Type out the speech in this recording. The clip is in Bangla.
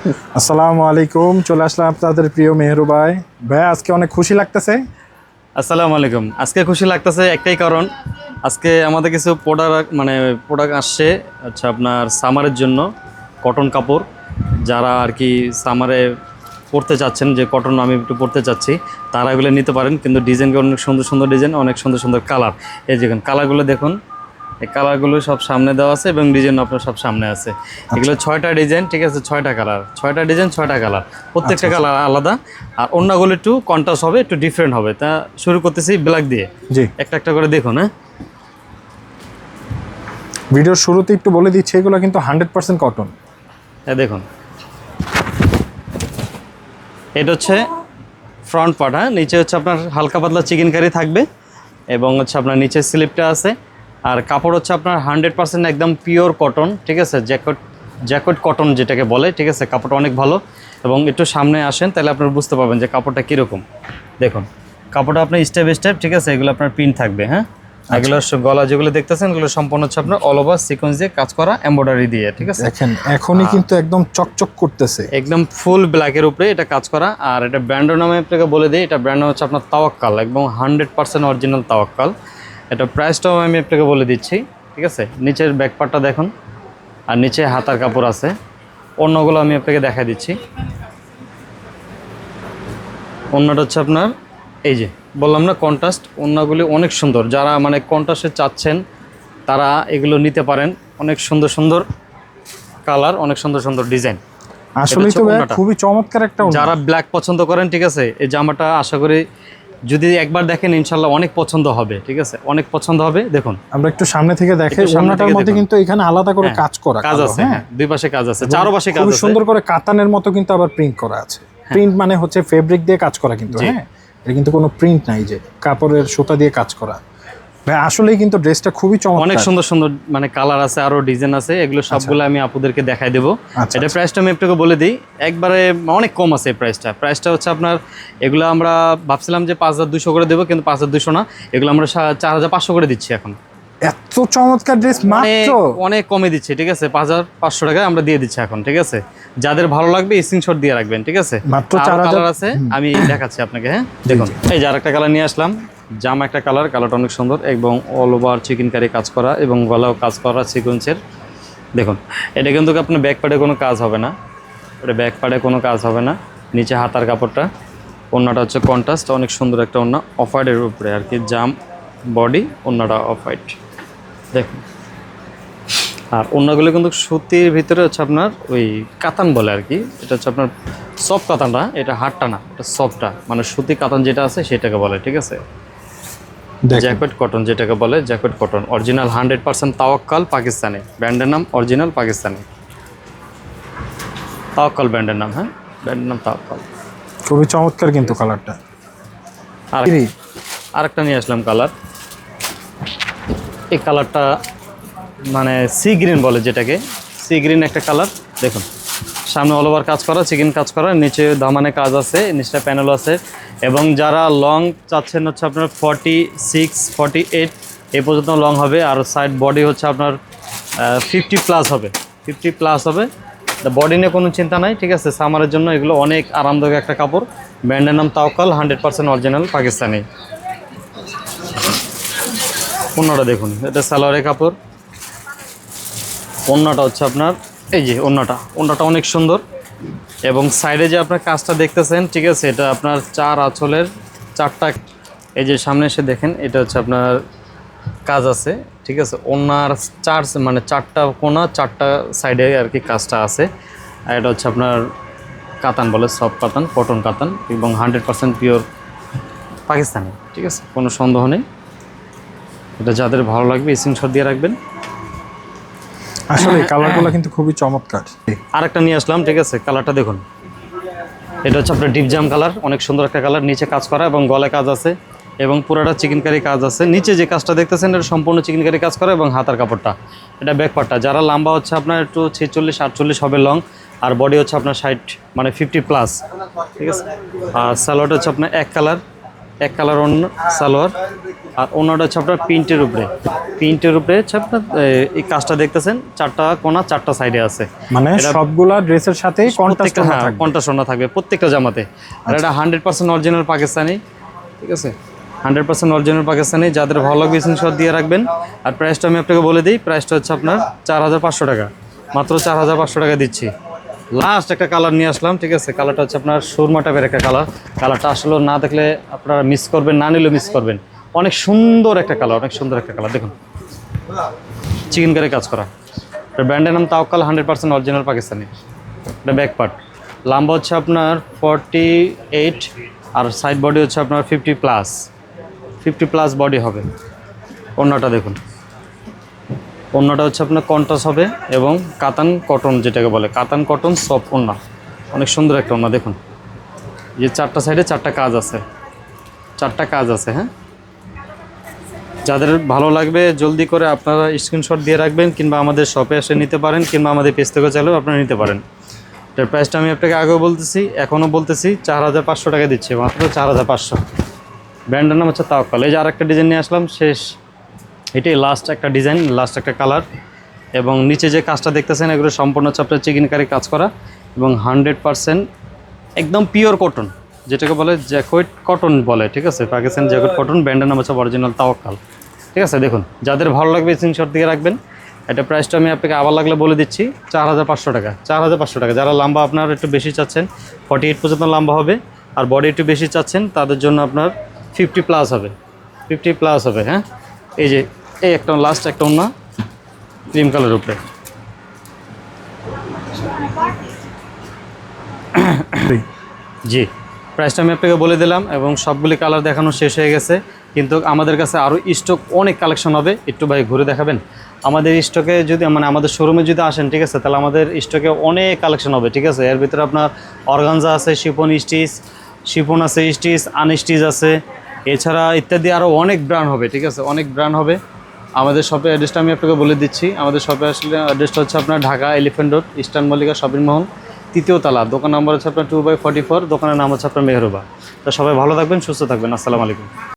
আসসালামু আলাইকুম, চলে আসলাম আপনাদের প্রিয় মেহেরু ভাই। ভাই আজকে অনেক খুশি লাগতেছে। আসসালামু আলাইকুম। আজকে খুশি লাগতেছে একটাই কারণ, আজকে আমাদের কিছু প্রোডাক্ট আসছে আচ্ছা আপনার সামারের জন্য। কটন কাপড় যারা আর কি সামারে পরতে চাচ্ছেন, যে কটন আমি একটু পরতে চাচ্ছি, তারা এগুলো নিতে পারেন। কিন্তু ডিজাইনগুলো অনেক সুন্দর সুন্দর ডিজাইন, অনেক সুন্দর সুন্দর কালার। এই দেখুন কালারগুলো দেখুন, এই কালারগুলো সব সামনে দেওয়া আছে এবং ডিজাইন আপনার সব সামনে আছে। এগুলো 6টা ডিজাইন, ঠিক আছে, 6টা কালার, 6টা ডিজাইন, 6টা কালার, প্রত্যেকটা কালার আলাদা। আর অন্যগুলো একটু কন্ট্রাস্ট হবে, একটু ডিফারেন্ট হবে। তা শুরু করতেছি ব্ল্যাক দিয়ে। জি, একটা একটা করে দেখুন। হ্যাঁ, ভিডিওর শুরুতে একটু বলে দিচ্ছি, এগুলো কিন্তু 100% কটন। হ্যাঁ দেখুন, এটা হচ্ছে ফ্রন্ট পার্ট। হ্যাঁ, নিচে হচ্ছে আপনার হালকা পাতলা চিকেন কারি থাকবে এবং হচ্ছে আপনার নিচে স্লিপটা আছে। আর কাপড় হচ্ছে আপনার 100% একদম পিওর কটন, ঠিক আছে, জ্যাকেট কটন যেটাকে বলে, ঠিক আছে। কাপড়টা অনেক ভালো এবং একটু সামনে আসেন তাহলে আপনারা বুঝতে পারবেন যে কাপড়টা কীরকম। দেখুন কাপড়টা আপনার স্টেপ স্টেপ, ঠিক আছে, এগুলো আপনার প্রিন্ট থাকবে। হ্যাঁ, এগুলো গলা যেগুলো দেখতেছেন এগুলো সম্পূর্ণ হচ্ছে আপনার অল ওভার সিকোয়েন্স দিয়ে কাজ করা, এমব্রয়ডারি দিয়ে, ঠিক আছে। দেখেন এখনই কিন্তু একদম চকচক করতেছে, একদম ফুল ব্ল্যাকের উপরে এটা কাজ করা। আর এটা ব্র্যান্ডের নামে আপনাকে বলে দিই, এটা ব্র্যান্ড হচ্ছে আপনার তাওয়াক্কাল, একদম 100% অরিজিনাল তাওয়াক্কাল। এটা প্রাইসটাও আমি আপনাকে বলে দিচ্ছি, ঠিক আছে। নিচের ব্যাকপার্টটা দেখুন, আর নিচে হাতার কাপড় আছে। অন্যগুলো আমি আপনাকে দেখা দিচ্ছি। অন্যটা হচ্ছে আপনার এই যে বললাম না কন্ট্রাস্ট, অন্যগুলি অনেক সুন্দর। যারা মানে কন্ট্রাস্টে চাচ্ছেন তারা এগুলো নিতে পারেন। অনেক সুন্দর সুন্দর কালার, অনেক সুন্দর সুন্দর ডিজাইন। আসলেই তো ভাই খুবই চমৎকার একটা ওড়না। যারা ব্ল্যাক পছন্দ করেন, ঠিক আছে, এই জামাটা আশা করি যদি একবার দেখেন ইনশাল্লাহ অনেক পছন্দ হবে, ঠিক আছে, অনেক পছন্দ হবে। দেখুন আমরা একটু সামনে থেকে দেখাই, ওড়নাটার মধ্যে কিন্তু এখানে আলাদা করে কাজ করা কাজ আছে। হ্যাঁ, দুই পাশে কাজ আছে, চারপাশে কাজ খুব আছে, সুন্দর করে কাতানের মতো কিন্তু আবার প্রিন্ট করা আছে। প্রিন্ট মানে হচ্ছে ফেব্রিক দিয়ে কাজ করা কিন্তু, হ্যাঁ, এটা কিন্তু কোনো প্রিন্ট নাই, যে কাপড়ের সুতা দিয়ে কাজ করা। ভাই আসলেই কিন্তু ড্রেসটা খুবই চমৎকার, অনেক সুন্দর সুন্দর মানে কালার আছে, আরো ডিজাইন আছে। এগুলো সবগুলো আমি আপুদেরকে দেখাই দেবো। এটা প্রাইসটা আমি আপনাকে বলে দিই, একবারে অনেক কম আছে প্রাইসটা হচ্ছে আপনার, এগুলো আমরা ভাবছিলাম যে 5200 করে দেবো, কিন্তু 5200 না, এগুলো আমরা 4500 করে দিচ্ছি এখন। এত চমৎকার ড্রেস মাত্র অনেক কমে দিচ্ছি, ঠিক আছে, 5500 টাকায় আমরা দিয়ে দিচ্ছি এখন, ঠিক আছে। যাদের ভালো লাগবে স্ক্রিনশট দিয়ে রাখবেন, ঠিক আছে। মাত্র 4000 কালার আছে, আমি দেখাচ্ছি আপনাকে। হ্যাঁ দেখুন, এই যে আরেকটা কালার নিয়ে আসলাম। জামা একটা কালারটা অনেক সুন্দর এবং অল ওভার চিকেন কারি কাজ করা এবং গলাও কাজ করা সিকোয়েন্সের। দেখুন এটা কিন্তু আপনার ব্যাক পার্টে কোনো কাজ হবে না, এটা ব্যাক পার্টে কোনো কাজ হবে না। নিচে হাতার কাপড়টা, ওড়নাটা হচ্ছে কন্ট্রাস্ট, অনেক সুন্দর একটা ওড়না, অফ হোয়াইটের উপরে আর কি, জাম বডি, ওড়নাটা অফ হোয়াইট। দেখুন, আর অন্যগুলো কিন্তু সুতির ভিতরে হচ্ছে আপনার ওই কাতান বলে আর কি। এটা হচ্ছে আপনার সফট কাতানটা, এটা হার্ডটা না, এটা সফটটা, মানে সুতি কাতান যেটা আছে সেটাকে বলে, ঠিক আছে। জ্যাকেট কটন যেটাকে বলে, জ্যাকেট কটন অরিজিনাল 100% তাওয়াক্কাল, পাকিস্তানি ব্র্যান্ডের নাম, অরিজিনাল পাকিস্তানি তাওয়াক্কাল ব্র্যান্ডের নাম। হ্যাঁ, ব্র্যান্ডের নাম তাওয়াক্কাল। খুবই চমৎকার কিন্তু কালারটা। আর আরেকটা নিয়ে আসলাম কালার, এই কালারটা মানে সি গ্রিন বলে যেটাকে, সি গ্রিন একটা কালার। দেখুন সামনে অল ওভার কাজ করা, চিকেন কাজ করা, নিচে দামানে কাজ আছে, নিচটা প্যানেল আছে। এবং যারা লং চাচ্ছেন হচ্ছে আপনার 46, 48 এই পর্যন্ত লং হবে। আর সাইড বডি হচ্ছে আপনার 50+ হবে, 50+ হবে। বডি নিয়ে কোনো চিন্তা নাই, ঠিক আছে। সামারের জন্য এগুলো অনেক আরামদায়ক একটা কাপড়। ব্র্যান্ডের নাম তাওয়াক্কাল, 100% অরিজিনাল পাকিস্তানি। ওড়নাটা দেখুন, এটা সালোয়ারের কাপড়। ওড়নাটা হচ্ছে আপনার এই যে ওড়নাটা অনেক সুন্দর এবং সাইডে যে আপনার কাজটা দেখতেছেন, ঠিক আছে, এটা আপনার 4 আঁচলের 4টা, এই যে সামনে এসে দেখেন, এটা হচ্ছে আপনার কাজ আছে, ঠিক আছে। ওড়নার 4টা কোনা, 4টা সাইডে আর কি কাজটা আছে। আর এটা হচ্ছে আপনার কাতান বলে, সফট কাতান, কটন কাতান এবং 100% পিওর পাকিস্তানি, ঠিক আছে, কোনো সন্দেহ নেই। এটা যাদের ভালো লাগবে স্ক্রিনশট দিয়ে রাখবেন। আসলে কালারগুলো কিন্তু খুবই চমৎকার। আরেকটা নিয়ে আসলাম, ঠিক আছে, কালারটা দেখুন, এটা হচ্ছে আপনার ডিপ জাম কালার, অনেক সুন্দর একটা কালার। নিচে কাজ করা এবং গলায় কাজ আছে এবং পুরোটা চিকেন কারি কাজ আছে। নিচে যে কাজটা দেখতেছেন এটা সম্পূর্ণ চিকেন কারি কাজ করা এবং হাতার কাপড়টা, এটা ব্যাক পার্টটা। যারা লম্বা হচ্ছে আপনার একটু 46, 48 হবে লং, আর বডি হচ্ছে আপনার 60 মানে 50+, ঠিক আছে। আর সালোয়ারটা হচ্ছে আপনার এক এক কালার অন্য সালোয়ার, আর অন্যটা হচ্ছে আপনার প্রিন্টের উপরে হচ্ছে আপনার এই কাজটা দেখতেছেন, 4টা কোণা 4টা সাইডে আছে, মানে সবগুলা ড্রেসের সাথেই কন্ট্রাস্ট থাকবে। কন্ট্রাস্ট ওড়না থাকবে প্রত্যেকটা জামাতে। আর এটা 100% অরিজিনাল পাকিস্তানি, ঠিক আছে, 100% অরিজিনাল পাকিস্তানি। যাদের ভালো লাগবে স্ক্রিনশট দিয়ে রাখবেন। আর প্রাইসটা আমি আপনাকে বলে দিই, প্রাইসটা হচ্ছে আপনার 4500 টাকা, মাত্র 4500 টাকা দিচ্ছি। লাস্ট একটা কালার নিয়ে আসলাম, ঠিক আছে, কালারটা হচ্ছে আপনার সুরমা টাইপের একটা কালারটা আসলে না দেখলে আপনারা মিস করবেন, না নিলেও মিস করবেন। অনেক সুন্দর একটা কালার, দেখুন চিকেন কারি কাজ করা। ব্র্যান্ডের নাম তাওয়াক্কাল, 100% অরিজিনাল পাকিস্তানি। এটা ব্যাক পার্ট, লম্বা হচ্ছে আপনার 48 আর সাইড বডি হচ্ছে আপনার 50+ বডি হবে। ওড়নাটা দেখুন, ওড়নাটা হচ্ছে আপনার কন্ট্রাস্ট হবে এবং কাতান কটন, যেটাকে বলে কাতান কটন সফট ওড়না। অনেক সুন্দর একটা ওড়না দেখুন, যে 4টা সাইডে 4টা কাজ আছে, হ্যাঁ। যাদের ভালো লাগবে জলদি করে আপনারা স্ক্রিনশট দিয়ে রাখবেন, কিংবা আমাদের শপে এসে নিতে পারেন, কিংবা আমাদের পেজ থেকে চাইলেও আপনারা নিতে পারেন। এটার প্রাইসটা আমি আপনাকে আগেও বলতেছি, এখনও বলতেছি, 4500 টাকা দিচ্ছি, মাত্র 4500। ব্র্যান্ডের নাম হচ্ছে তাওয়াক্কাল। এই যে আরেকটা ডিজাইন নিয়ে আসলাম, শেষ, এটাই লাস্ট একটা ডিজাইন, লাস্ট একটা কালার। এবং নিচে যে কাজটা দেখতেছেন এগুলো সম্পূর্ণ হচ্ছে আপনার চিকেন কারি কাজ করা এবং 100% একদম পিওর কটন, যেটাকে বলে জ্যাকেট কটন বলে, ঠিক আছে, পাকিস্তান জ্যাকেট কটন। ব্র্যান্ডের নাম হচ্ছে অরিজিনাল তাওয়াক্কাল, ঠিক আছে। দেখুন, যাদের ভালো লাগবে স্ক্রিনশট দিয়ে রাখবেন। এটা প্রাইসটা আমি আপনাকে আবার লাগলে বলে দিচ্ছি, 4500 টাকা, 4500 টাকা। যারা লম্বা আপনার একটু বেশি চাচ্ছেন, 48 পর্যন্ত লম্বা হবে, আর বডি একটু বেশি চাচ্ছেন, তাদের জন্য আপনার 50+ হবে, 50+ হবে, হ্যাঁ। এই যে এই একটা লাস্ট একটা ওড়না ক্রিম কালারের উপরে। জি, প্রাইসটা আমি আপনাকে বলে দিলাম এবং সবগুলি কালার দেখানো শেষ হয়ে গেছে, কিন্তু আমাদের কাছে আরও স্টক অনেক কালেকশন হবে। একটু ভাই ঘুরে দেখাবেন আমাদের স্টকে, যদি মানে আমাদের শোরুমে যদি আসেন, ঠিক আছে, তাহলে আমাদের স্টকে অনেক কালেকশন হবে, ঠিক আছে। এর ভিতরে আপনার অর্গানজা আছে, শিফন আছে, স্টিচ আনস্টিচ আছে, এছাড়া ইত্যাদি আরও অনেক ব্র্যান্ড হবে, ঠিক আছে, অনেক ব্র্যান্ড হবে। আমাদের শপের অ্যাড্রেসটা আমি আপনাকে বলে দিচ্ছি। আমাদের শপে আসলে অ্যাড্রেসটা হচ্ছে আপনার Dhaka elephant road, eastern Mallika shopping mall, 3য় তলা। দোকান নাম্বার হচ্ছে আপনার 2/44, দোকানের নাম হচ্ছে আপনার মেহরুবা। তো সবাই ভালো থাকবেন, সুস্থ থাকবেন। আসসালামু আলাইকুম।